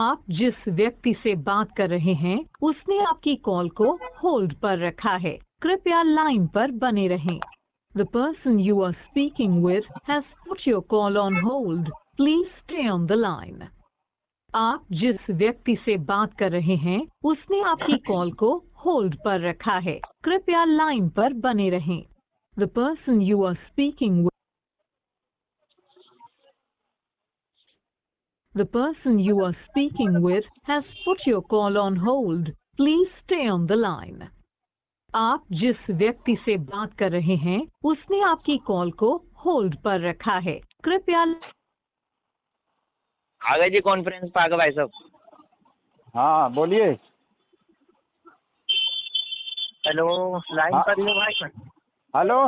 आप जिस व्यक्ति से बात कर रहे हैं उसने आपकी कॉल को होल्ड पर रखा है। कृपया लाइन पर बने रहें। The person you are speaking with has put your call on hold. Please stay on the line. आप जिस व्यक्ति से बात कर रहे हैं उसने आपकी कॉल को होल्ड पर रखा है। कृपया लाइन पर बने रहें। The person you are speaking with The person you are speaking with has put your call on hold. Please stay on the line. आप जिस व्यक्ति से बात कर रहे हैं उसने आपकी कॉल को होल्ड पर रखा है। कृपया आ गए जी कॉन्फ्रेंस पे आ गए भाई साहब। हाँ बोलिए। हेलो लाइन हाँ। पर ही हो भाई साहब। हेलो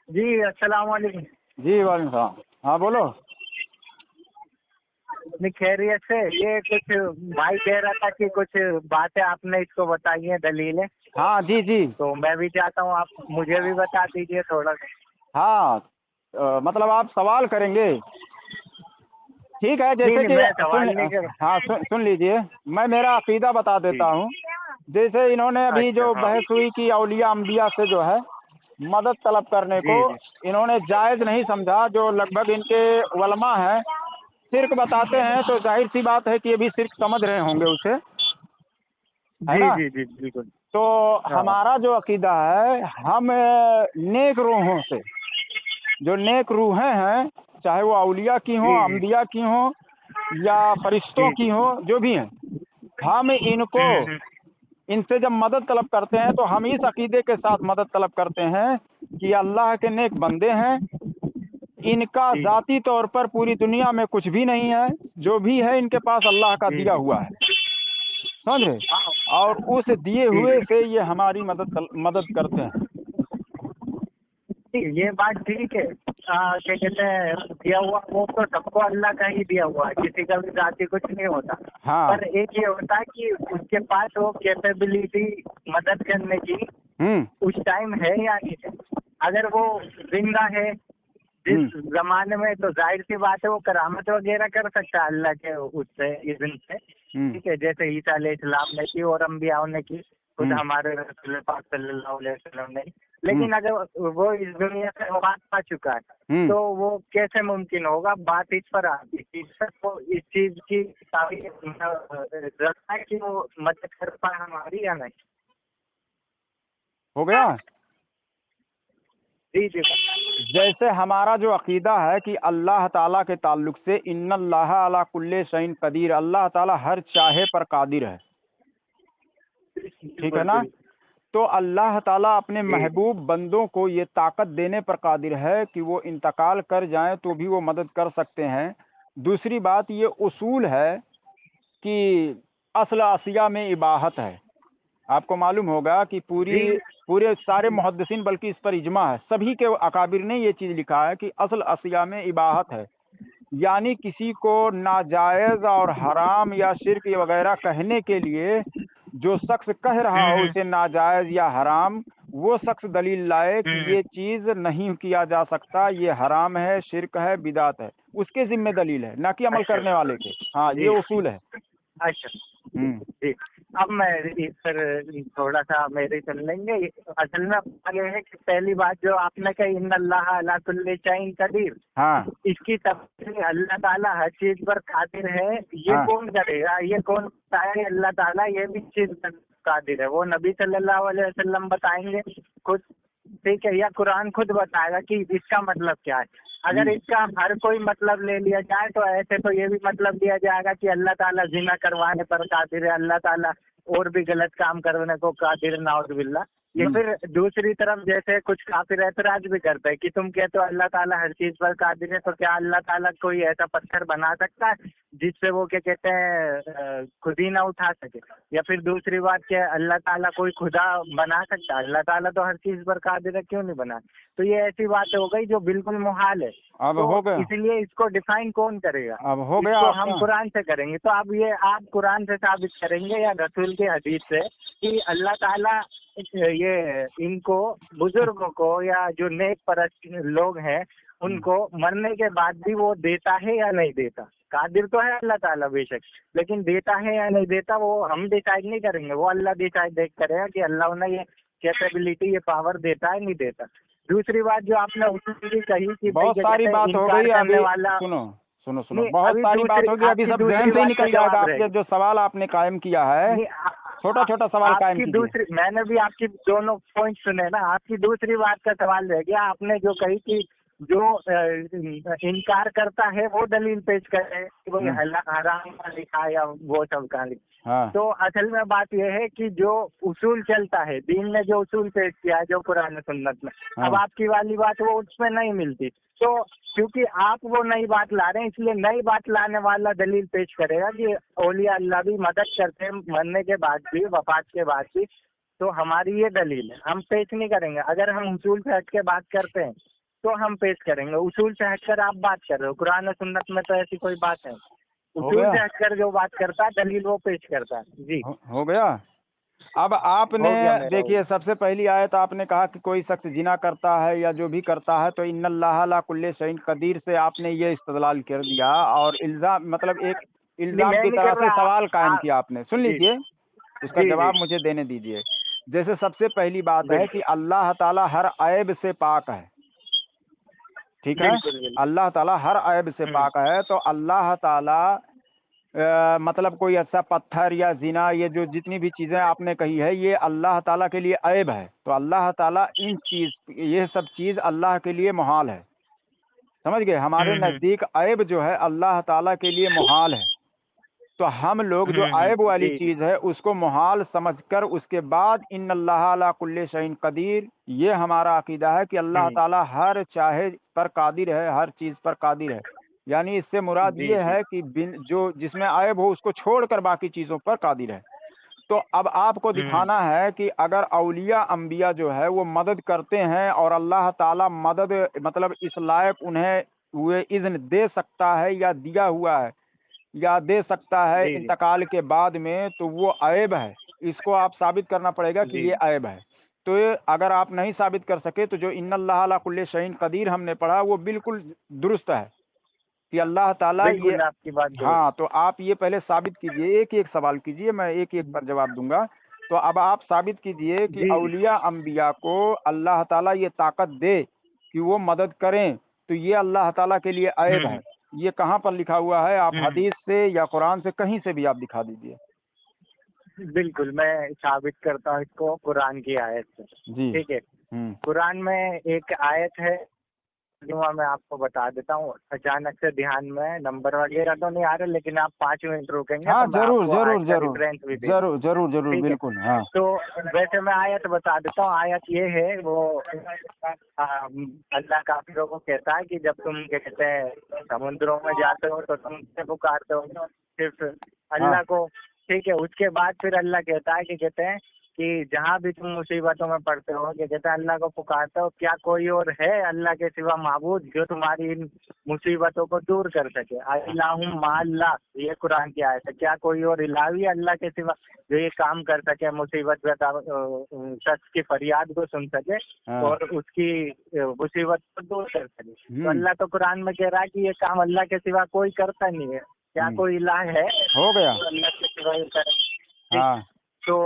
जी अस्सलाम वालेकुम। जी वालेकुम सलाम। हाँ बोलो। नहीं खैरियत से। ये कुछ भाई कह रहा था कि कुछ बातें आपने इसको बताई हैं दलीलें। हाँ जी जी। तो मैं भी चाहता हूँ आप मुझे भी बता दीजिए थोड़ा सा। हाँ मतलब आप सवाल करेंगे। ठीक है जैसे नहीं, कि मैं सवाल नहीं कर। हाँ सुन लीजिए। मैं मेरा अकीदा बता देता हूँ। जैसे इन्होंने अभी अच्छा, जो हाँ। बहस हुई कि औलिया अम्बिया से जो है मदद तलब करने को जी जी इन्होंने जायज़ नहीं समझा। जो लगभग इनके उलमा हैं शिर्क बताते हैं, तो जाहिर सी बात है कि ये भी शिर्क समझ रहे होंगे उसे, है जी ना। जी जी बिल्कुल। तो हाँ। हमारा जो अकीदा है, हम नेक रूहों से, जो नेक रूहें हैं, चाहे वो औलिया की हों, जी जी अम्बिया की हों या फरिश्तों जी की जी। हों, जो भी हैं, हम इनको हम्म। इनसे जब मदद तलब करते हैं तो हम इस अकीदे के साथ मदद तलब करते हैं कि अल्लाह के नेक बंदे हैं। इनका जी ज़ाती तौर पर पूरी दुनिया में कुछ भी नहीं है, जो भी है इनके पास अल्लाह का जी दिया जी हुआ है, समझ रहे। और उस दिए जी हुए जी। से ये हमारी मदद करते हैं। ये बात ठीक है। क्या कहते हैं दिया हुआ वो तो सबको अल्लाह का ही दिया हुआ है, किसी का भी जाति कुछ नहीं होता। हाँ। पर एक ये होता है कि उसके पास वो कैपेबिलिटी मदद करने की उस टाइम है या नहीं है। अगर वो जिंदा है जिस जमाने में, तो जाहिर सी बात है वो करामत वगैरह कर सकता है अल्लाह के उससे इज़्न से। ठीक है, जैसे ईसा अलैहिस्सलाम ने की और अम्बियाओं ने की, खुद हमारे रसूल पाक सल्लल्लाहु अलैहि वसल्लम ने। लेकिन अगर वो इस दुनिया से वफात पा चुका है तो वो कैसे मुमकिन होगा। बात इस पर आती है तो इस चीज की रखना है कि वो मदद कर पाए हमारी या नहीं। हो गया। जी जी जैसे हमारा जो अकीदा है कि अल्लाह ताला के ताल्लुक से इन्नल्लाह अला कुल्ले शैइन कदीर, अल्लाह ताला हर चाहे पर कादिर है, ठीक है ना। तो अल्लाह ताला अपने महबूब बंदों को ये ताकत देने पर कादिर है कि वो इंतकाल कर जाएं तो भी वो मदद कर सकते हैं। दूसरी बात ये उसूल है कि असल असिया में इबाहत है। आपको मालूम होगा कि पूरे सारे मुहद्दिसीन बल्कि इस पर इजमा है, सभी के अकाबिर ने ये चीज़ लिखा है कि असल असिया में इबाहत है। यानी किसी को नाजायज़ और हराम या शिर्क वगैरह कहने के लिए जो शख्स कह रहा हो उसे नाजायज़ या हराम, वो शख्स दलील लाए कि ये चीज़ नहीं किया जा सकता, ये हराम है, शिर्क है, बिदात है, उसके ज़िम्मे दलील है, ना कि अमल करने वाले के। हाँ ये उसूल है। अच्छा जी। अब मैं इस पर थोड़ा सा मेरे सुन लेंगे। असल में ये है कि पहली बात जो आपने कही इन्नल्लाह अला कुल्ली शैइन कदीर, हाँ इसकी तफसीर अल्लाह ताला हर चीज पर कादिर है, ये हाँ। कौन करेगा। ये कौन बताए अल्लाह ताला ये भी चीज पर कादिर है। वो नबी सल्लल्लाहु अलैहि वसल्लम बताएंगे खुद, ठीक है, या कुरान खुद बताएगा कि इसका मतलब क्या है। अगर इसका हर कोई मतलब ले लिया जाए तो ऐसे तो ये भी मतलब लिया जाएगा कि अल्लाह ताला जिना करवाने पर कादिर है, अल्लाह ताला और भी गलत काम करने को कादिर, नाउज़ुबिल्लाह। ये फिर दूसरी तरफ जैसे कुछ काफिर ऐतराज भी करते हैं कि तुम कहते हो अल्लाह ताला हर चीज पर कादिर है, तो क्या अल्लाह ताला कोई ऐसा पत्थर बना सकता है जिससे वो क्या कहते हैं खुद ही ना उठा सके। या फिर दूसरी बात क्या है, अल्लाह ताला कोई खुदा बना सकता है। अल्लाह ताला तो हर चीज पर कादिर है, क्यों नहीं बना। तो ये ऐसी बात हो गई जो बिल्कुल मुहाल है। अब तो हो गया। इसलिए इसको डिफाइन कौन करेगा। अब हो गया इसको आपका। हम कुरान से करेंगे। तो अब ये आप कुरान से साबित करेंगे या रसूल के हदीस से कि अल्लाह ताला ये इनको बुजुर्गों को या जो नेक परस्त लोग हैं उनको मरने के बाद भी वो देता है या नहीं देता। कादिर तो है अल्लाह ताला बेशक, लेकिन देता है या नहीं देता वो हम डिसाइड नहीं करेंगे, वो अल्लाह डिसाइड करेगा कि अल्लाह उन्हें ये कैपेबिलिटी, ये पावर देता है नहीं देता। दूसरी बात जो आपने उसूल की कही कि भाई बहुत क्या सारी कहते हैं, बात हो इनकार गई करने अभी। वाला। सुनो सुनो सुनो, नहीं, बहुत अभी सारी बात हो गई, अभी आपकी सब दूसरी जहन से ही बात निकल का जाएगा। जवाब आपके रहेगा। जो सवाल आपने कायम किया है, नहीं, छोटा छोटा सवाल कायम आपकी कीजिए। दूसरी, मैंने भी आपकी दोनों पॉइंट सुने ना, आपकी दूसरी बात का सवाल रह गया। आपने जो कही कि जो इनकार करता है वो दलील पेश करे कि वो हराम का लिखा या वो सब का लिखा। हाँ तो असल में बात यह है कि जो उसूल चलता है, दीन ने जो उसूल पेश किया है जो कुरान सुन्नत में, हाँ। अब आपकी वाली बात वो उसमें नहीं मिलती, तो क्योंकि आप वो नई बात ला रहे हैं, इसलिए नई बात लाने वाला दलील पेश करेगा कि औलिया अल्लाह भी मदद करते हैं मरने के बाद भी, वफात के बाद भी। तो हमारी ये दलील है, हम पेश नहीं करेंगे। अगर हम उसूल से हट के बात करते हैं तो हम पेश करेंगे। उसूल से हटकर आप बात कर रहे हो, कुरान और सुन्नत में तो ऐसी कोई बात है। उसूल गया? से हटकर जो बात करता है दलील वो पेश करता है। जी हो गया। अब आपने हो गया मेरा। देखिए, सबसे पहली आयत आपने कहा कि कोई शख्स जिना करता है या जो भी करता है तो इन्नल्लाह ला कुल्ले शैइन कदीर से आपने ये इस्तेदलाल कर दिया, और इल्जाम मतलब एक इल्जाम मैं की नहीं तरह कर से रहा, सवाल कायम आप- किया आपने। सुन जी लीजिए, इसका जी जवाब जी मुझे देने दीजिए। जैसे सबसे पहली बात है बिल्कुल कि अल्लाह ताला हर ऐब से पाक है, ठीक है। बिल्कुल बिल्कुल। अल्लाह ताला हर ऐब से पाक है, तो अल्लाह ताला मतलब कोई ऐसा पत्थर या जिना, ये जो जितनी भी चीज़ें आपने कही है ये अल्लाह ताला के लिए ऐब है, तो अल्लाह ताला इन चीज़ ये सब चीज़ अल्लाह के लिए मुहाल है। समझ गए? हमारे नज़दीक ऐब जो है अल्लाह ताला के लिए मुहाल है, तो हम लोग जो ऐब वाली जी चीज़ है उसको मुहाल समझकर उसके बाद इन्नल्लाह अला कुल्ले शैइन कदीर, ये हमारा अकीदा है कि अल्लाह ताला हर चाहे पर कादिर है, हर चीज़ पर कादिर है। यानी इससे मुराद जी ये जी है कि बिन जो जिसमें ऐब हो उसको छोड़कर बाकी चीज़ों पर कादिर है। तो अब आपको दिखाना है कि अगर औलिया अंबिया जो है वो मदद करते हैं और अल्लाह ताला मदद मतलब इस लायक उन्हें हुए इज़्न दे सकता है या दिया हुआ है या दे सकता है जी जी इंतकाल के बाद में, तो वो ऐब है। इसको आप साबित करना पड़ेगा कि जी ये ऐब है। तो ये अगर आप नहीं साबित कर सके तो जो इन्नल्लाह अला कुल्ले शैइन कदीर हमने पढ़ा वो बिल्कुल दुरुस्त है कि अल्लाह ताला ये। बिल्कुल आपकी बात दुरुस्त। हाँ, तो आप ये पहले साबित कीजिए, एक एक सवाल कीजिए, मैं एक एक पर जवाब दूंगा। तो अब आप साबित कीजिए कि जी औलिया अंबिया को अल्लाह ताला ये ताकत दे कि वो मदद करें, तो ये अल्लाह ताला के लिए ऐब है। ये कहाँ पर लिखा हुआ है? आप हदीस से या कुरान से कहीं से भी आप दिखा दीजिए। बिल्कुल मैं साबित करता हूँ इसको कुरान की आयत से। जी। ठीक है, कुरान में एक आयत है जो मैं आपको बता देता हूँ। अचानक से ध्यान में नंबर वगैरह तो नहीं आ रहे, लेकिन आप 5 मिनट रुकेंगे हाँ, तो मैं जरूर आपको जरूर आयत का जरूर रेफरेंस भी दे जरूर जरूर जरूर ठीक है। बिल्कुल। हाँ तो वैसे मैं आयत बता देता हूँ। आयत ये है, वो अल्लाह काफिरों को कहता है कि जब तुम क्या कहते हैं समुद्रों में जाते हो तो तुम किसे पुकारते हो? सिर्फ अल्लाह को। ठीक है, उसके बाद फिर अल्लाह कहता है कि कहते हैं कि जहाँ भी तुम मुसीबतों में पड़ते हो, क्या कहते हैं अल्लाह को पुकारते हो, क्या कोई और है अल्लाह के सिवा माबूद जो तुम्हारी इन मुसीबतों को दूर कर सके? अल्लाहुम माअल्लाह, ये कुरान की आयत है। क्या कोई और इलाही है अल्लाह के सिवा जो ये काम कर सके, मुसीबत शख्स की फरियाद को सुन सके और उसकी मुसीबत को दूर कर सके? तो अल्लाह तो कुरान में कह रहा है कि ये काम अल्लाह के सिवा कोई करता नहीं है। क्या कोई इलाह है? हो गया। तो अल्लाह के सिवा ये करे। हाँ तो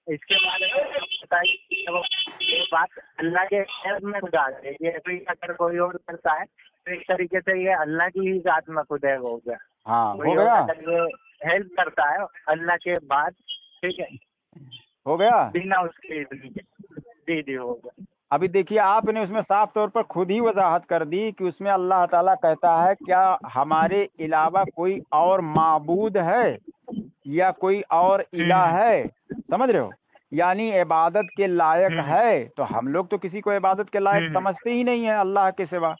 इसके बारे में बताइए कि वो ये बात अल्लाह के ऐब में खुदा है। ये भी अगर कोई और करता है तो एक तरीके से ये अल्लाह की ही जात में खुदा हो गया। हाँ कोई हो और गया। अगर ये हेल्प करता है अल्लाह के बाद, ठीक है, हो गया। बिना उसके इज़्न के। जी जी हो गया। अभी देखिए, आपने उसमें साफ तौर पर खुद ही वजाहत कर दी कि उसमें अल्लाह ताला कहता है क्या हमारे अलावा कोई और माबूद है या कोई और इलाह है? समझ रहे हो? यानी इबादत के लायक है, तो हम लोग तो किसी को इबादत के लायक समझते ही नहीं है अल्लाह के सिवा।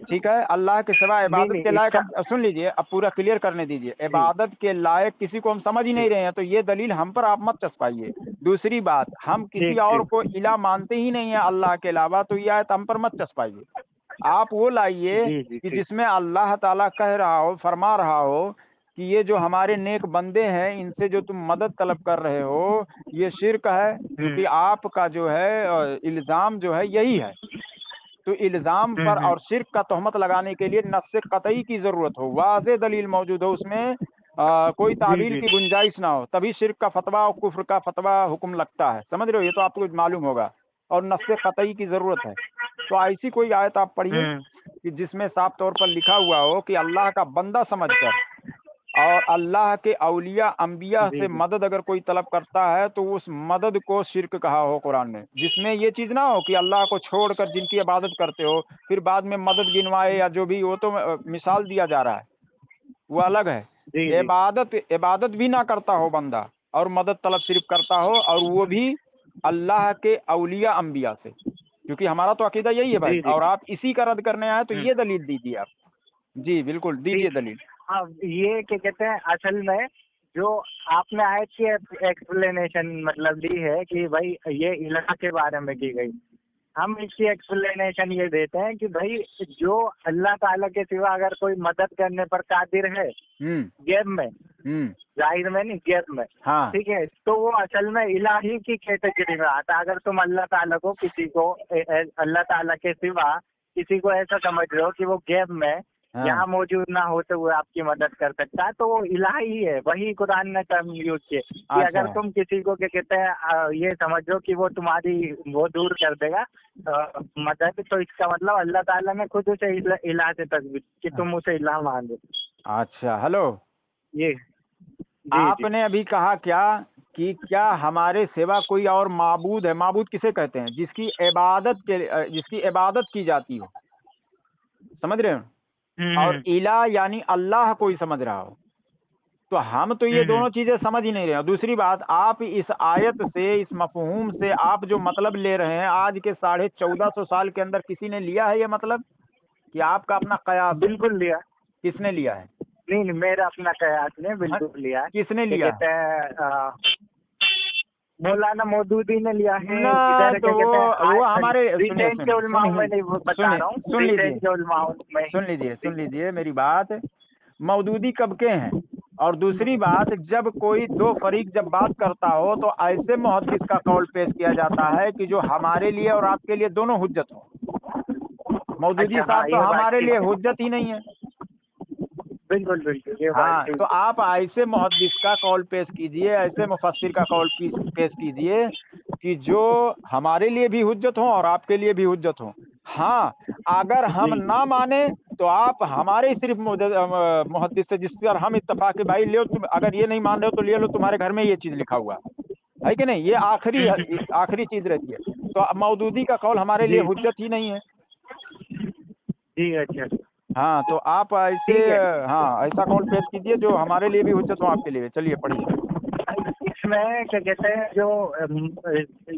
ठीक है, अल्लाह के सिवा इबादत के लायक हम, सुन लीजिए, अब पूरा क्लियर करने दीजिए। इबादत के लायक किसी को हम समझ ही नहीं रहे हैं, तो ये दलील हम पर आप मत चस्पाइए। दूसरी बात, हम किसी और को इला मानते ही नहीं है अल्लाह के अलावा, तो ये आयत हम पर मत चस्पाइए। आप वो लाइए कि जिसमें अल्लाह ताला कह रहा हो, फरमा रहा हो कि ये जो हमारे नेक बंदे हैं इनसे जो तुम मदद तलब कर रहे हो ये शिर्क है, क्योंकि आपका जो है इल्ज़ाम जो है यही है। तो इल्ज़ाम पर और शिर्क का तोहमत लगाने के लिए नस्स कतई की ज़रूरत हो, वाज़ेह दलील मौजूद हो, उसमें कोई तावील की गुंजाइश ना हो, तभी शिर्क का फतवा और कुफ्र का फतवा हुक्म लगता है। समझ रहे हो? ये तो आपको मालूम होगा। और नस्स कतई की ज़रूरत है। तो ऐसी कोई आयत आप पढ़िए कि जिसमें साफ तौर पर लिखा हुआ हो कि अल्लाह का बंदा समझकर और अल्लाह के औलिया अंबिया से मदद अगर कोई तलब करता है तो उस मदद को शिर्क कहा हो कुरान में, जिसमें ये चीज़ ना हो कि अल्लाह को छोड़कर जिनकी इबादत करते हो फिर बाद में मदद गिनवाए या जो भी, वो तो मिसाल दिया जा रहा है, वो अलग है। इबादत भी ना करता हो बंदा और मदद तलब सिर्फ करता हो, और वो भी अल्लाह के औलिया अंबिया से, क्योंकि हमारा तो अकीदा यही है भाई। और आप इसी का रद्द करने आए तो ये दलील दीजिए आप। जी बिल्कुल, दीजिए दलील। हाँ, ये क्या कहते हैं, असल में जो आपने आयत की एक्सप्लेनेशन मतलब दी है कि भाई ये इलाह के बारे में की गई, हम इसकी एक्सप्लेनेशन ये देते हैं कि भाई जो अल्लाह ताला के सिवा अगर कोई मदद करने पर कादिर है गैब में, जाहिर में नहीं, गैब में, हाँ। ठीक है, तो वो असल में इलाही की कैटेगरी में आता। अगर तुम अल्लाह ताला को किसी को अल्लाह ताला के सिवा किसी को ऐसा समझ रहे हो कि वो गैब में यहाँ मौजूद ना होते हुए आपकी मदद कर सकता है, तो वो इलाही है। वही कुरान ने टर्म यूज किए कि अगर तुम किसी को क्या कहते हैं ये समझो कि वो तुम्हारी वो दूर कर देगा मदद, तो इसका मतलब अल्लाह ताला ने खुद उसे इलाह से तस्वीर कि तुम उसे इलाह मान दो। अच्छा, हेलो, ये आपने अभी कहा क्या कि क्या हमारे सिवा कोई और माबूद है? माबूद किसे कहते हैं? जिसकी इबादत की जाती हो, समझ रहे हो? और इला यानी अल्लाह कोई समझ रहा हो। तो हम तो ये दोनों चीजें समझ ही नहीं रहे हैं। दूसरी बात, आप इस आयत से, इस मफहूम से आप जो मतलब ले रहे हैं, आज के 1450 साल के अंदर किसी ने लिया है ये मतलब कि आपका अपना कयास? बिल्कुल लिया। किसने लिया है? नहीं, मेरा अपना कयास नहीं, बिल्कुल लिया है। किसने लिया? कहते हैं मौलाना मौदूदी ने लिया है। ना, तो वो हमारे सुन लीजिए मेरी बात। मौदूदी कब के हैं? और दूसरी बात, जब कोई दो फरीक जब बात करता हो तो ऐसे मुहद्दिस का कौल पेश किया जाता है कि जो हमारे लिए और आपके लिए दोनों हुज्जत हो। मौदूदी साहब तो हमारे लिए हुज्जत ही नहीं है। बिल्कुल बिल्कुल। हाँ, तो आप ऐसे मुहद्दिस का कौल पेश कीजिए, ऐसे मुफस्सिर का कौल पेश कीजिए कि जो हमारे लिए भी हुज्जत हो और आपके लिए भी हुज्जत हो। हाँ, अगर हम ना माने तो आप हमारे सिर्फ मुहद्दिस से जिस पर हम इत्तफाक है, भाई ले तुम, अगर ये नहीं मान रहे हो तो ले लो, तुम्हारे घर में ये चीज़ लिखा हुआ है कि नहीं, ये आखिरी चीज़ रहती है। तो मौदूदी का कौल हमारे लिए हुज्जत ही नहीं है। जी अच्छा। हाँ, तो आप ऐसे ऐसा कौल पेश कीजिए जो हमारे लिए भी हुज्जत हो, आपके लिए। चलिए पढ़िए। इसमें क्या कहते हैं, जो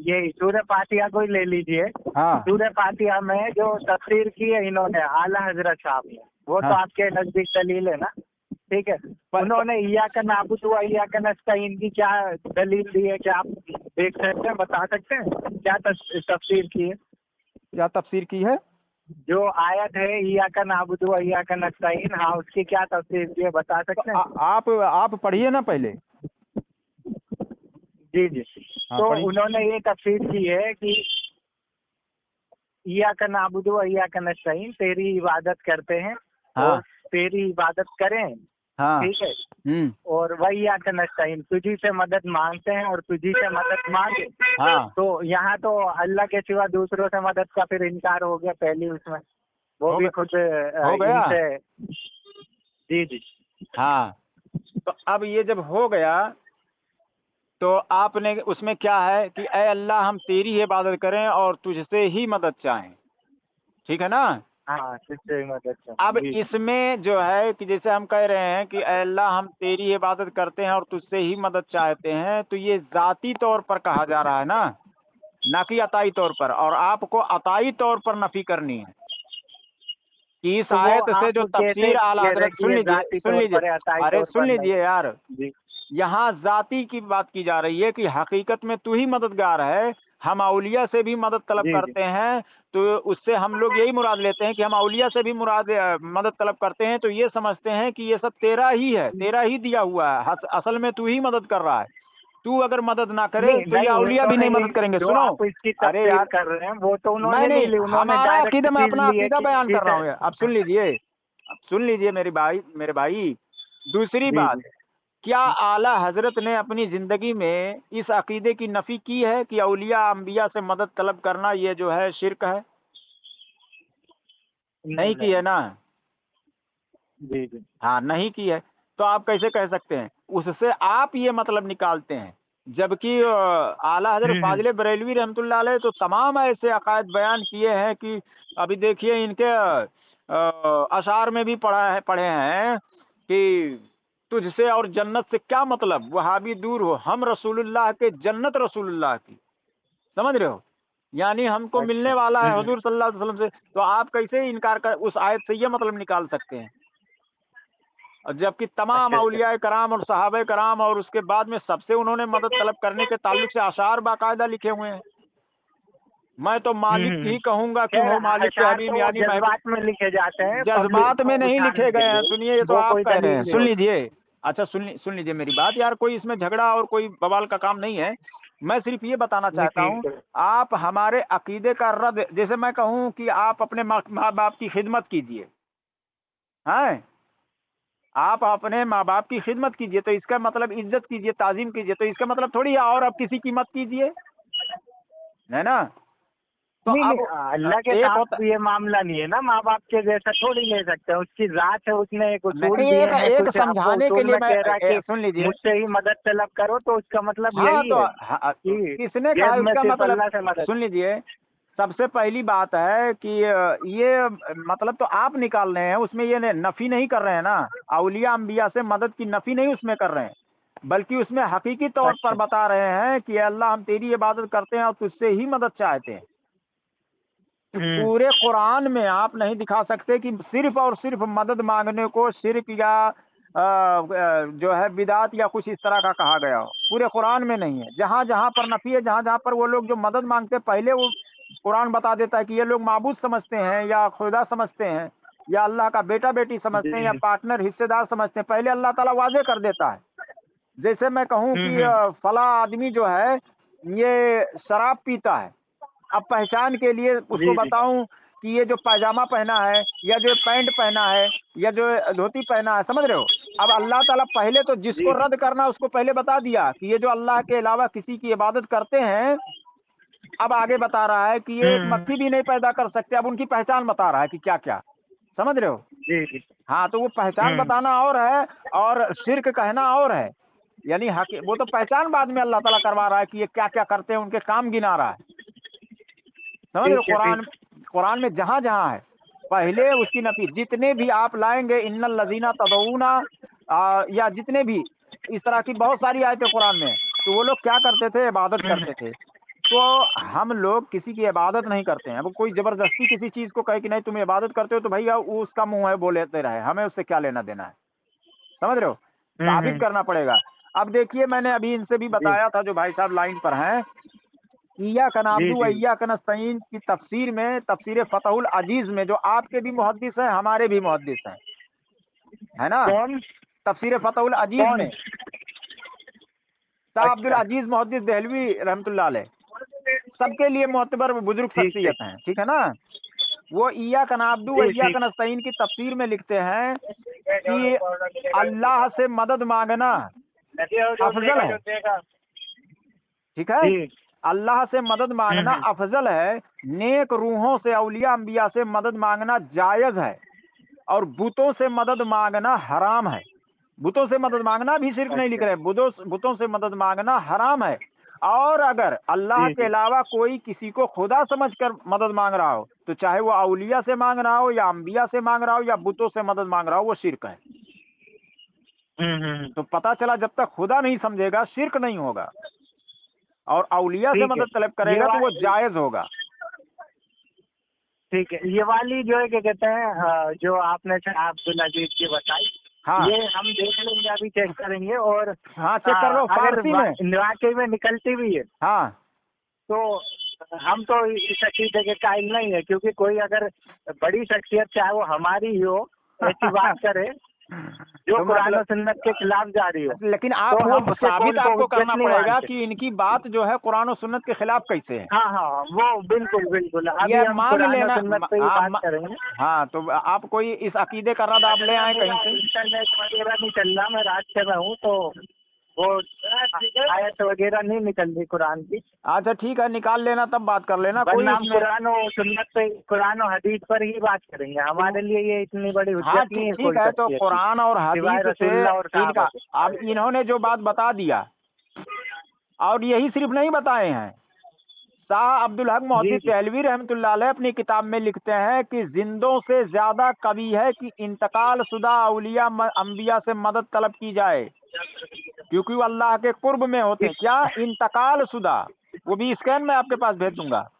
ये सूरह फातिहा को ही ले लीजिए। हाँ। सूरह फातिहा में जो तफसीर की है इन्होंने आला हजरत साहब ने, वो तो आपके नजदीक दलील है ना, ठीक है। उन्होंने इय्याका नअबुदु व इय्याका नस्तईन की क्या दलील दी है, क्या आप देख सकते हैं, बता सकते हैं क्या तफसीर की है? क्या तफसीर की है? जो आयत है इय्याका नअबुदु व इय्याका नस्तईन, हाँ, उसकी क्या तफसीर की है, बता सकते हैं? आप पढ़िए ना पहले। जी जी। तो उन्होंने ये तफसीर की है कि इय्याका नअबुदु व इय्याका नस्तईन, तेरी इबादत करते हैं और तेरी इबादत करें, ठीक है, और वही इय्याका नस्तईन, तुझी से मदद मांगते हैं और तुझी से मदद मांगे। तो यहाँ तो अल्लाह के सिवा दूसरों से मदद का फिर इनकार हो गया पहली उसमें, वो भी खुद हो गया। जी जी। हाँ, तो अब ये जब हो गया तो आपने उसमें क्या है कि ऐ अल्लाह हम तेरी इबादत करें और तुझसे ही मदद चाहें, ठीक है ना? हाँ, तुझसे मदद चाहें। अब इसमें जो है कि जैसे हम कह रहे हैं कि ऐ अल्लाह हम तेरी इबादत करते हैं और तुझसे ही मदद चाहते हैं, तो ये ज़ाती तौर पर कहा जा रहा है ना कि अताई तौर पर। और आपको अताई तौर पर नफी करनी है कि इस आयत से जो तफसीर आला हज़रत, सुन लीजिए यार, यहाँ जाती की बात की जा रही है कि हकीकत में तू ही मददगार है, हम औलिया से भी मदद तलब करते हैं, तो उससे हम लोग यही मुराद लेते हैं कि हम औलिया से भी मदद तलब करते हैं, तो ये समझते हैं कि ये सब तेरा ही है, तेरा ही दिया हुआ है, असल में तू ही मदद कर रहा है। तू अगर मदद ना करे नहीं, तो ये नहीं, औलिया वो भी तो नहीं नहीं, मदद करेंगे। जो सुनो, आप इसकी अरे तफसीर यार, कर रहे हैं वो तो उन्होंने नहीं नहीं नहीं, ली, उन्होंने हमारा डायरेक्ट अकीदा, मैं चीज अपना ली है अकीदा कि बयान कर रहा हूँ। इसे। अब सुन लीजिए, अब सुन लीजिए मेरे भाई। दूसरी जी बात, जी। क्या आला हजरत ने अपनी जिंदगी में इस अकीदे की नफी की है कि औलिया अंबिया से मदद तलब करना ये जो है शिर्क है? नहीं की नहीं। है ना? जी जी। हाँ, नहीं की है। तो आप कैसे कह सकते हैं? उससे आप ये मतलब निकालते हैं, जबकि आला हजरत हम्म। फाजिल बरेलवी रहमतुल्लाह अलैह तो तमाम ऐसे अकायद बयान किए हैं कि अभी देखिए इनके अशार में भी पढ़े हैं कि तुझसे और जन्नत से क्या मतलब, वहाबी दूर हो, हम रसूलुल्लाह के, जन्नत रसूलुल्लाह की। समझ रहे हो? यानी हमको अच्छा। मिलने वाला है हुजूर सल्लल्लाहु अलैहि वसल्लम से। तो आप कैसे इनकार कर उस आयत से ये मतलब निकाल सकते हैं? और जबकि तमाम अच्छा अच्छा। औलिया कराम और सहाबा कराम और उसके बाद में सबसे उन्होंने मदद तलब करने के ताल्लुक से आशार बाकायदा लिखे हुए हैं। मैं तो मालिक हम्म। ही कहूंगा कि खैर, हो मालिक के अशार हबीब, तो वो यानी महबूब। जज्बात में लिखे जाते हैं पब्लिक जज्बात में को नहीं लिखे उठाने के गए हैं, लिए, सुनिए, ये तो वो आप कोई कह रहे दलील हैं। नहीं सुन होती। लीजिए, अच्छा सुन लीजिए मेरी बात यार, कोई इसमें झगड़ा और कोई बवाल का काम नहीं है। मैं सिर्फ ये बताना नहीं, चाहता हूँ, ठीक है। आप हमारे अकीदे का रद्द, जैसे मैं कहूँ कि आप अपने माँ बाप की खिदमत कीजिए, हैं, आप अपने माँ बाप की खिदमत कीजिए, तो इसका मतलब इज्जत कीजिए, ताजीम कीजिए, तो इसका मतलब थोड़ी है और आप किसी की मत कीजिए, है ना? तो नहीं नहीं, अब अल्लाह के एक साथ होता, भी ये मामला नहीं है ना, माँ बाप के जैसा थोड़ी ले सकते हैं, उसकी जात है, उसने एक उसूल नहीं, दिए एक हैं, एक कुछ आपको समझाने के उसूल लिए में मैं कह रहा है कि सुन लीजिए। मुझसे ही मदद तलब करो, तो उसका मतलब हाँ, यही तो है कि किसने कहा गैब में उसका सिर्फ मतलब? अल्लाह से मदद। सुन लीजिए, सबसे पहली बात है कि ये मतलब तो आप निकाल रहे हैं, उसमें ये नफी नहीं कर रहे हैं ना, औलिया अंबिया से मदद की नफी नहीं उसमें कर रहे हैं, बल्कि उसमें हकीकी तौर पर अच्छा। बता रहे हैं कि अल्लाह हम तेरी इबादत करते हैं और तुझसे ही मदद चाहते हैं। तो पूरे कुरान में आप नहीं दिखा सकते कि सिर्फ और सिर्फ मदद मांगने को शिर्क या जो है बिदात या कुछ इस तरह का कहा गया हो। पूरे कुरान में नहीं है। जहाँ जहाँ पर नफी है, जहाँ जहाँ पर वो लोग जो मदद मांगते हैं, पहले वो कुरान बता देता है कि ये लोग माबूद समझते हैं या खुदा समझते हैं या अल्लाह का बेटा बेटी समझते हैं या जी। पार्टनर हिस्सेदार समझते हैं, पहले अल्लाह ताला वाजे कर देता है। जैसे मैं कहूँ कि फला आदमी जो है ये शराब पीता है, अब पहचान के लिए उसको जी जी। बताऊं कि ये जो पायजामा पहना है या जो पैंट पहना है या जो धोती पहना है, समझ रहे हो? अब अल्लाह ताला पहले तो जिसको जी जी। रद्द करना उसको पहले बता दिया कि ये जो अल्लाह के अलावा किसी की इबादत करते हैं, अब आगे बता रहा है कि ये एक मक्खी भी नहीं पैदा कर सकते, अब उनकी पहचान बता रहा है कि क्या क्या, समझ रहे हो? जी जी। हाँ, तो वो पहचान बताना और है और शिर्क कहना और है। यानी वो तो पहचान बाद में अल्लाह ताला करवा रहा है कि ये क्या क्या करते हैं, उनके काम गिना रहा है। समझ रहे हो? ठीक है। ठीक। कुरान में जहाँ जहाँ है पहले उसकी नफी, जितने भी आप लाएंगे, इन्नल लजीना तदऊना या जितने भी इस तरह की बहुत सारी आयतें कुरान में, तो वो लोग क्या करते थे? इबादत करते थे। तो हम लोग किसी की इबादत नहीं करते हैं। अब कोई जबरदस्ती किसी चीज को कहे कि नहीं तुम इबादत करते हो, तो भैया वो उसका मुंह है, बोलते रहे, हमें उससे क्या लेना देना है? समझ रहे हो? साबित करना पड़ेगा। अब देखिए, मैंने अभी इनसे भी जी बताया था जो भाई साहब लाइन पर हैं, इय्याक जी। नअब्दु व जी इय्याक नस्तईन की तफसीर में, तफसीर फतहुल अजीज में, जो आपके भी मुहद्दिस हैं हमारे भी मुहद्दिस हैं, है ना? कौन? तफसीर फतहुल अजीज कौन? में शाह अब्दुल अच्छा। अजीज मुहद्दिस देहलवी रहमतुल्लाह अलैह, सबके लिए मोतबर बुजुर्ग ठीक है। शख्सियत हैं, ठीक है ना? वो इय्याक नअब्दु व जी इय्याक ठीक। नस्तईन की तफसीर में लिखते हैं कि अल्लाह से मदद मांगना अफजल है, ठीक है? जी। अल्लाह से मदद मांगना अफजल है, नेक रूहों से, औलिया अंबिया से मदद मांगना जायज है, और बुतों से मदद मांगना हराम है। बुतों से मदद मांगना भी सिर्फ नहीं लिख अच्छा। रहे, बुतों से मदद मांगना हराम है। और अगर अल्लाह जी के जी। अलावा कोई किसी को खुदा समझकर मदद मांग रहा हो, तो चाहे वो औलिया से मांग रहा हो या अंबिया से मांग रहा हो या बुतों से मदद मांग रहा हो, वो शिर्क है। तो पता चला, जब तक खुदा नहीं समझेगा शिर्क नहीं होगा, और औलिया से ठीक है। मदद तलब ये करेगा तो वो बात जायज होगा। ठीक है। ये वाली जो है क्या कहते हैं, जो आपने शाह अब्दुल अजीज की बताई, हाँ ये हम देख लेंगे, अभी चेक करेंगे, और हाँ, चेक कर लो अगर फारसी में। वाकई में निकलती भी है हाँ तो हम तो इस अकीदे के कायल नहीं है, क्योंकि कोई अगर बड़ी शख्सियत चाहे वो हमारी ही हो ऐसी बात करे जो तो कुरान और मतलब सुन्नत के खिलाफ जा रही हो। लेकिन आप तो वो हम उसके साबित कौल को आपको हुज्जत करना नहीं पड़ेगा मानते। कि इनकी बात जो है कुरान और सुन्नत के खिलाफ कैसे है। हाँ हाँ, वो बिल्कुल बिल्कुल, अभी ये हम मान कुरान और लेना सुन्नत पे ही हाँ बात करेंगे। हाँ, तो आप कोई इस अकीदे का रद्द आप ले आए कहीं से। इंटरनेट वगैरह नहीं चल रहा, मैं राज्य में हूँ, तो वो आयत वगैरह नहीं निकल रही कुरान की। अच्छा ठीक है, निकाल लेना तब बात कर लेना, कोई वरना हम उसमें। कुरान और सुन्नत पे, कुरान और हदीस पर ही बात करेंगे। हमारे लिए ये इतनी बड़ी हाँ हुज्जत नहीं है ठीक कोई है, तो शख्सियत की, कुरान और सिवाय हदीस से रसूलुल्लाह और इनका सहाबा के। अब इन्होंने जो बात बता दिया, और यही सिर्फ नहीं बताए हैं। शाह अब्दुल हक जी मोहद्दिस जी देहलवी रहमतुल्लाह अलैह अपनी किताब में लिखते हैं कि जिंदों से ज्यादा कभी है कि इंतकाल शुदा औलिया अंबिया से मदद तलब की जाए, क्योंकि वो अल्लाह के कुर्ब में होते हैं। क्या इंतकाल शुदा, वो भी स्कैन में आपके पास भेज दूंगा।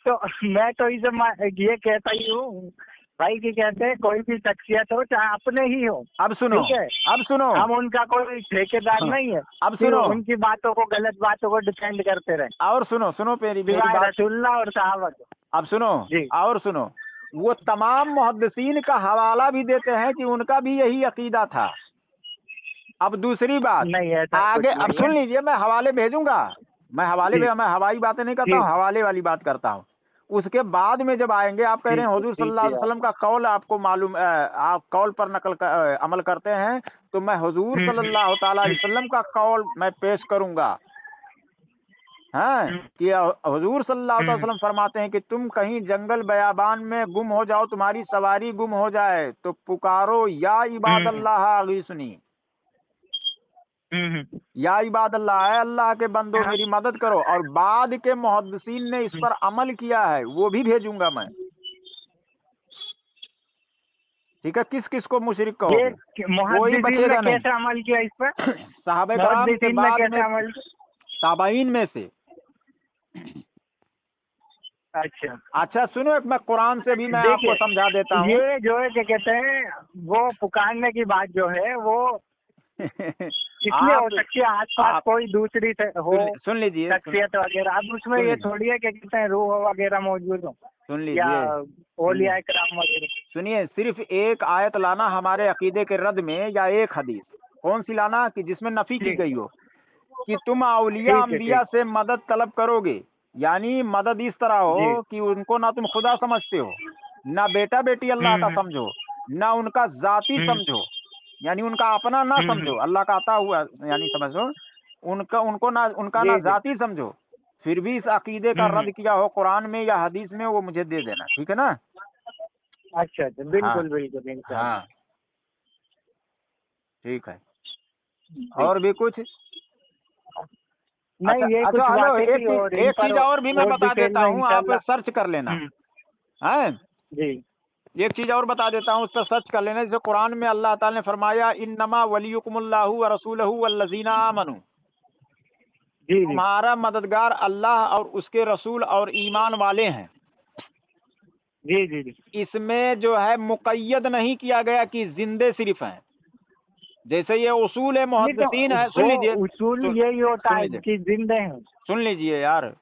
तो मैं तो ये कहता ही हूँ भाई, कि कहते हैं कोई भी शख्सियत हो, चाहे अपने ही हो, अब सुनो, ठीक है, अब सुनो, हम उनका कोई ठेकेदार नहीं है अब कि सुनो, उनकी बातों को, गलत बातों को डिफेंड करते रहे, और सुनो सुनो मेरी सिवाय बात। रसूलुल्लाह और सहाबा के। अब सुनो, जी और सुनो, वो तमाम मुहद्दिसीन का हवाला भी देते हैं कि उनका भी यही अकीदा था। अब दूसरी बात, नहीं, ऐसा कुछ आगे अब नहीं है। सुन लीजिए, मैं हवाले भेजूंगा। जी मैं हवाई बातें नहीं करता जी हूँ, हवाले वाली बात करता हूँ। उसके बाद में जब आएंगे, आप कह रहे हैं हुजूर सल्लल्लाहु अलैहि आप। वसल्लम का कौल आपको मालूम, आप कौल पर अमल करते हैं, तो मैं हुजूर सल्लल्लाहु ताला अलैहि वसल्लम का कौल मैं पेश करूंगा। हैं कि हुजूर सल्लल्लाहु अलैहि वसल्लम फरमाते हैं कि तुम कहीं जंगल बयाबान में गुम हो जाओ, तुम्हारी सवारी गुम हो जाए, तो पुकारो या इबादल्लाह अगीसुनी, या इबादल्लाह, है अल्लाह के बंदो मेरी मदद करो। और बाद के मुहद्दिसीन ने इस पर अमल किया है, वो भी भेजूंगा मैं। ठीक है, किस किस को मुशरिक ये कहोगे, कोई मुहद्दिसीन ने बचेगा नहीं। कैसे अमल किया इस पर? साहबे कराम के मुहद्दिसीन ने बाद में, कैसे अमल किया? ताबाइन में से। अच्छा, अच्छा सुनो, एक मैं कुरान से भी मैं आपको देखिए, समझा देता हूँ। ये जो है क्या कहते हैं, वो पुकारने की बात जो है वो इसलिए हो आप सकती है आसपास आप कोई दूसरी हो सुन लीजिए, शख्सियत वगैरह। अब उसमें सुन ये लीजिए, थोड़ी है क्या कहते हैं रूह वगैरह मौजूद हो, सुन या लीजिए, औलिया इकराम वगैरह। सुनिए, सिर्फ एक आयत लाना हमारे अकीदे के रद्द में, या एक हदीस, कौन सी लाना कि जिसमें नफी की ठीक गई हो कि तुम औलिया ठीक है, अंबिया ठीक। से मदद तलब करोगे। यानी मदद इस तरह जी हो कि उनको ना तुम खुदा समझते हो, ना बेटा बेटी अल्लाह का हम्म समझो, ना उनका जाति हम्म समझो, यानी उनका अपना ना हम्म। समझो, अल्लाह का आता हुआ यानी समझो, उनका ना जी जी जाति समझो। फिर भी इस अकीदे का हम्म। रद्द किया हो कुरान में या हदीस में, वो मुझे दे देना, ठीक है ना। अच्छा अच्छा, हाँ बिल्कुल बिल्कुल इंशाल्लाह। हाँ, ठीक है। जी। और भी कुछ? नहीं, अच्छा ये अच्छा, कुछ हेलो, बातें थी और इन एक पर चीज और भी मैं और बता डिटेल देता में हूँ, आप इंशाल्लाह। सर्च कर लेना हम्म। है। जी एक चीज और बता देता हूँ, उस पर सर्च कर लेना। जैसे कुरान में अल्लाह ताला ने फरमाया, इन्नमा वलियुकुमुल्लाहु व रसूलुहु वल्लज़ीना आमनू, जी जी तुम्हारा मददगार अल्लाह और उसके रसूल और ईमान वाले हैं। जी जी जी। इसमें जो है मुक़य्यद नहीं किया गया कि जिंदे सिर्फ हैं। जैसे ये उसूल है नहीं, तो मुहद्दिसीन है, सुन वो लीजिए, उसूल सुन यही होता सुन है लीजिए, कि जिंदे हैं। सुन लीजिए यार।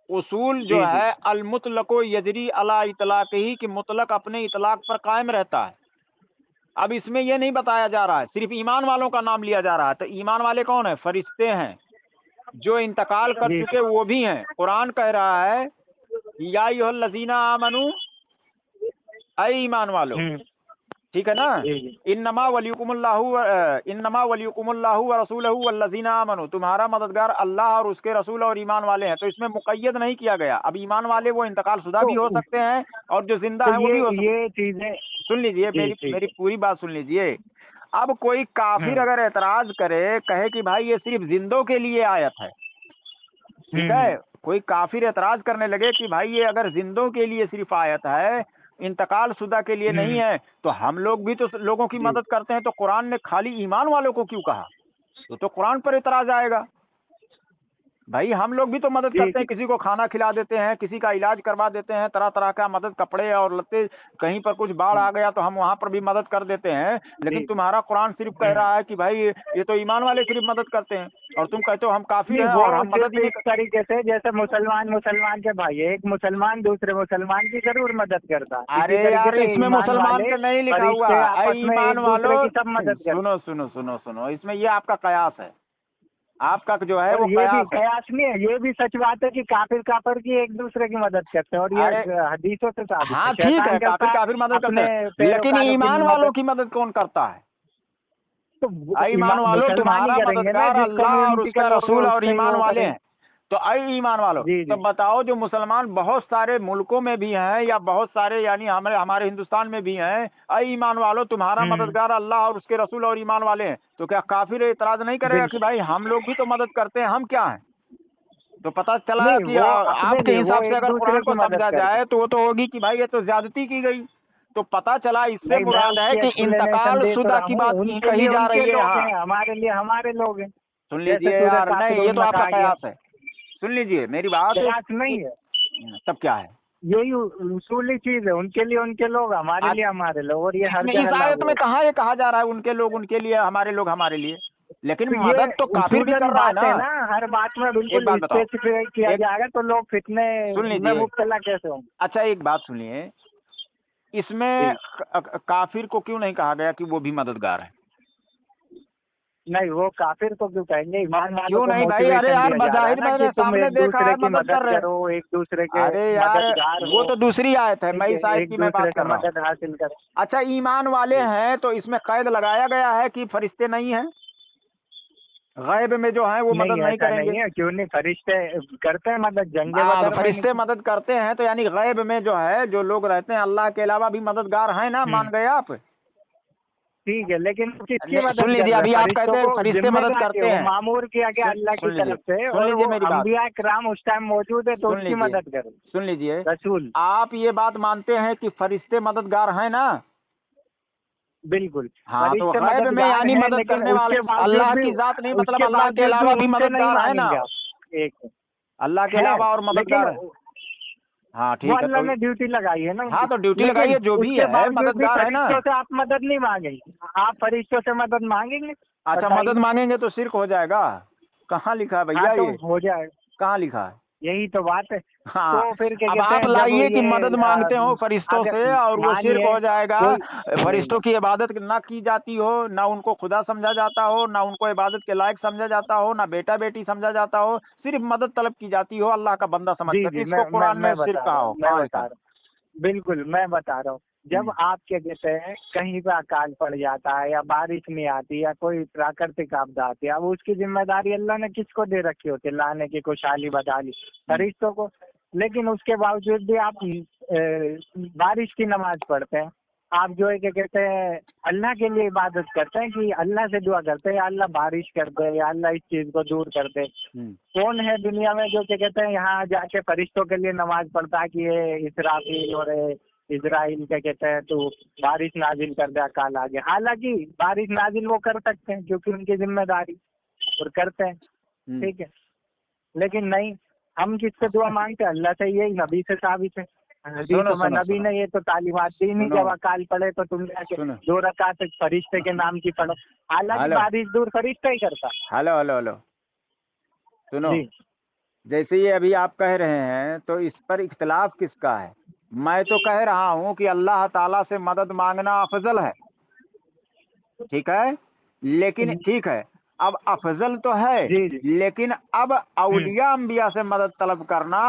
उसूल जो जी जी है अल मुतलको यजरी अला इतलाक ही, कि मुतलक अपने इतलाक पर कायम रहता है। अब इसमें यह नहीं बताया जा रहा है, सिर्फ ईमान वालों का नाम लिया जा रहा है। तो ईमान वाले कौन है? फरिश्ते हैं, जो इंतकाल कर जी चुके वो भी हैं। कुरान कह रहा है या अय्युहल्लज़ीना आमनू, ऐ ईमान वालो, हम्म। ठीक है ना। जी जी इन्नमा वलियुकुमुल्लाहु व रसूलुहु वल्लज़ीना आमनू, तुम्हारा मददगार अल्लाह और उसके रसूल और ईमान वाले हैं। तो इसमें मुक़य्यद नहीं किया गया। अब ईमान वाले वो इंतकाल शुदा तो भी हो सकते हैं, और जो जिंदा तो है वो भी हो सकते हैं। ये चीजें। सुन लीजिए, जी मेरी ठीक मेरी है। पूरी बात सुन लीजिए। अब कोई काफिर हम्म अगर एतराज करे, कहे कि भाई ये सिर्फ जिंदों के लिए आयत है, ठीक हम्म। है, कोई काफिर एतराज करने लगे कि भाई ये अगर जिंदों के लिए सिर्फ आयत है, इंतकाल शुदा के लिए नहीं हम्म। है, तो हम लोग भी तो लोगों की जी मदद करते हैं, तो कुरान ने खाली ईमान वालों को क्यों कहा? तो कुरान पर एतराज आएगा। भाई हम लोग भी तो मदद जी करते हैं, जी किसी को खाना खिला देते हैं, किसी का इलाज करवा देते हैं, तरह तरह का मदद, कपड़े और लत्ते, कहीं पर कुछ बाढ़ आ गया तो हम वहाँ पर भी मदद कर देते हैं। लेकिन जी। तुम्हारा कुरान सिर्फ कह रहा है कि भाई ये तो ईमान वाले सिर्फ मदद करते हैं, और तुम कहते हो हम काफिर नहीं, हैं वो और हम मदद सिर्फ ही नहीं इस तरीके से जैसे मुसलमान के भाई है, एक मुसलमान दूसरे मुसलमान की जरूर मदद करता है, इसी अरे तरीके यार से इसमें ईमान मुसलमान वाले पे नहीं लिखा हुआ फरिश्ते है, आपस में ईमान एक दूसरे वालों। की सब मदद करते सुनो सुनो सुनो सुनो, इसमें ये आपका कयास है, आपका जो है हैं। और वो ये भी कयास है। कयास नहीं है, ये भी सच बात है कि काफिर काफिर की एक दूसरे की मदद करते हैं, और ये अरे हदीसों से साबित है। हाँ ठीक शैतान है, करता काफिर है काफिर मदद करते अपने हैं, लेकिन पैरोकारों की ईमान वालों मदद। की मदद कौन करता है? तो ईमान वालों, मुसलमान ही तुम्हारा करेंगे ना, मददगार जिस अल्लाह और कम्युनिटी का उसका लोग है रसूल और उससे ही ईमान वो वाले करेंगे। हैं। तो आई ईमान वालों, जी तो जी बताओ जो मुसलमान बहुत सारे मुल्कों में भी हैं, या बहुत सारे यानी हमारे हमारे हिंदुस्तान में भी हैं, आई ईमान वालों तुम्हारा हम्म, मददगार अल्लाह और उसके रसूल और ईमान वाले हैं, तो क्या काफिर इतराज नहीं करेगा कि बिल्कुल। भाई हम लोग भी तो मदद करते हैं, हम क्या हैं? तो पता चला नहीं, कि वो अपने आपके लिए वो हिसाब से एक अगर दूसरे कुरान की को मदद समझा करते जाए हैं। तो वो तो होगी कि भाई ये तो ज्यादती की गई। तो पता चला इससे नहीं, मैं मुराद है उसकी कि एक्सप्लेनेशन इंतकाल दे तो शुदा रहा की हूँ, बात उनके कही लिए जा उनके रही है। लोग हाँ हैं, हमारे लिए हमारे लोग हैं। सुन जैसे लीजिए सूरह यार, नहीं ये काफिरून तो में आपका कहा गया, कयास है। सुन लीजिए मेरी बात कयास नहीं है, तब क्या है? यही उसूली चीज है, उनके लिए उनके लोग, हमारे आज लिए हमारे लोग, और ये हर इसमें इस जगह आयत लागू में है। कहाँ ये कहा जा रहा है उनके लोग उनके लिए, हमारे लोग हमारे लिए? लेकिन तो ये मदद तो काफिर भी उसूलन कर रहा है बात है ना। ना, हर बात में एक बिल्कुल बात बताओ, स्पेसिफाई किया एक जाएगा तो लोग फितने सुन में लीजिए, मुब्तला कैसे होंगे। अच्छा एक बात सुनिए, इसमें जी, काफिर को क्यों नहीं कहा गया कि वो भी मददगार है? नहीं, वो काफिर को क्यों कहेंगे, ईमान वालों क्यों को नहीं भाई? अरे मोटिवेशन यार दिया जा रहा है बज़ाहिर ना कि मैंने तुम सामने एक देखा दूसरे है की मदद मदद कर रहे हैं। करो, एक दूसरे के अरे यार मददगार वो हो, तो दूसरी आयत है, ठीक मैं है, इस आयत एक की मैं दूसरे बात से कर रहा हूँ। मदद हासिल करो। अच्छा ईमान वाले जी, हैं तो इसमें कैद लगाया गया है कि फरिश्ते नहीं हैं, गैब में जो हैं वो नहीं मदद नहीं ऐसा करेंगे? नहीं है, क्यों नहीं, फरिश्ते करते हैं मदद, जंगे तो बदर में फरिश्ते मदद करते हैं, तो यानी गैब में जो है जो लोग रहते हैं अल्लाह के अलावा भी मददगार हैं ना, मान गए आप? ठीक है, लेकिन किसकी सुन मदद कर लीजिए, रहे हैं? अभी आप फरिश्तों कहते हैं को फरिश्ते मदद जिम्मेदारी है, करते वो हैं। मामूर किया गया अल्लाह की सुन लीजिए, तरफ से, सुन और लीजिए वो मेरी बात, अंबिया कराम उस टाइम मौजूद है तो सुन उसकी लीजिए, मदद करो। सुन लीजिए, रसूल, आप ये बात मानते हैं कि फरिश्ते मददगार हैं ना? बिल्कुल, हाँ तो फरिश्ते गैब में मददगार यानी हैं, मदद लेकिन करने वाले उसके बावजूद अल्लाह भी की जात नहीं, मतलब उसके अल्लाह के बावजूद भी अलावा भी उनसे नहीं मददगार है ना? मांगेंगे आप। एक अल्लाह के है, अलावा और लेकिन मददगार है। हाँ वो ठीक है, अल्लाह तो ने ड्यूटी लगाई है ना हाँ उनकी, तो ड्यूटी लगाई लेकिन है, जो भी उसके है बावजूद भी मददगार है ना। फरिश्तों से आप मदद नहीं मांगेंगे, आप फरिश्तों से मदद मांगेंगे? अच्छा बताइए। मदद मांगेंगे तो शिर्क हो जाएगा? कहाँ लिखा है हाँ भैया तो ये? हो जाएगा, कहाँ लिखा है? यही तो बात है। हाँ, तो फिर क्या अब कहते आप हैं, जब लाइए कि मदद ये मांगते हो फरिश्तों अगर से और वो शिर्क मानिए हो जाएगा। कोई फरिश्तों की इबादत ना की जाती हो, ना उनको खुदा समझा जाता हो, ना उनको इबादत के लायक समझा जाता हो, ना बेटा बेटी समझा जाता हो, सिर्फ मदद तलब की जाती हो अल्लाह का बंदा जी समझकर, जी, इसको कुरान में मैं शिर्क बता कहा रहा हो, हूँ, मैं कहाँ बता लिखा है? रहा हूँ, बिल्कुल मैं बता रहा हूँ। जब आप क्या कहते हैं कहीं पे अकाल पड़ जाता है या बारिश नहीं आती या कोई प्राकृतिक आपदा आती है, अब उसकी जिम्मेदारी अल्लाह ने किसको दे रखी होती है? लाने की खुशहाली बदहाली फरिश्तों को। लेकिन उसके बावजूद भी आप बारिश की नमाज पढ़ते हैं, आप जो है क्या कहते हैं अल्लाह के लिए इबादत करते हैं कि अल्लाह से दुआ करते हैं या अल्लाह बारिश कर दे या अल्लाह इस चीज को दूर कर दे। हम्म, कौन है दुनिया में जो क्या कहते हैं यहाँ जाके फरिश्तों के लिए नमाज पढ़ता है कि ये इसराफील और इजराइल क्या कहते हैं तो बारिश नाजिल कर दे, अकाल आ गया? हालांकि बारिश नाजिल वो कर सकते हैं क्योंकि उनकी जिम्मेदारी, और करते हैं, हम्म। ठीक है। लेकिन नहीं, हम किससे दुआ मांगते हैं? अल्लाह से, यही नबी से साबित है। हदीसों में सुनो नबी सुनो ने ये तो तालीमात दी नहीं, सुनो जब अकाल पड़े तो तुम जाके सुनो, 2 रकात फरिश्ते के नाम की पढ़ो। हालांकि हेलो बारिश दूर फरिश्ता ही करता। हेलो हेलो हेलो, सुनो, जी जैसे ये अभी आप कह रहे हैं तो इस पर इख्तिलाफ किसका है? मैं तो कह रहा हूँ कि अल्लाह ताला से मदद मांगना अफजल है, ठीक है, लेकिन ठीक है, अब अफजल तो है, जी जी। लेकिन अब औलिया अंबिया से मदद तलब करना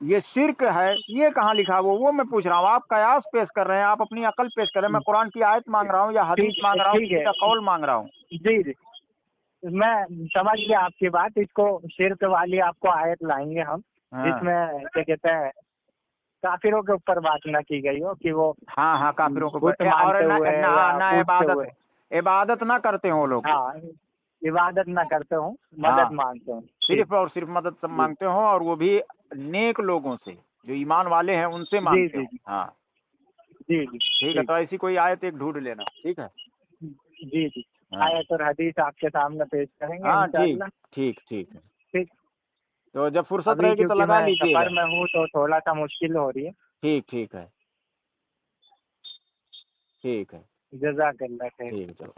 ये शिर्क है, ये कहाँ लिखा? वो मैं पूछ रहा हूँ। आप कयास पेश कर रहे हैं, आप अपनी अकल पेश कर रहे हैं, मैं कुरान की आयत मांग रहा हूँ या हदीस मांग रहा हूँ, ठीक किसी है, का कौल मांग रहा हूँ। जी जी, मैं समझ गया आपकी बात। इसको शिर्क वाली आपको आयत लाएंगे हम, हाँ जिसमें क्या कहते हैं काफिरों के ऊपर बात न की गई हो कि वो हाँ हाँ, काफिरों को बुत और मानते ना हुए ना या ना पूजते हुए, इबादत इबादत ना करते हो लोग, हाँ, इबादत न करते हो, हाँ, मदद मांगते हो। सिर्फ और सिर्फ मदद सब जी मांगते हो, और वो भी नेक लोगों से, जो ईमान वाले हैं उनसे जी मांगते जी हो। हाँ जी जी ठीक है, ठीक, तो ऐसी कोई आयत एक ढूंढ लेना, ठीक है। जी जी, हाँ आयत और हदीस आपके सामने पेश करेंगे हाँ ठीक इंशाअल्लाह। ठीक ठीक है। ठीक। तो जब फुर्सत अभी रहेगी तो क्योंकि लगा मैं लीजिएगा। सफर में हूँ तो थोड़ा सा मुश्किल हो रही है। ठीक ठीक है, ठीक है, जज़ाकल्लाह खैर। ठीक है, चलो।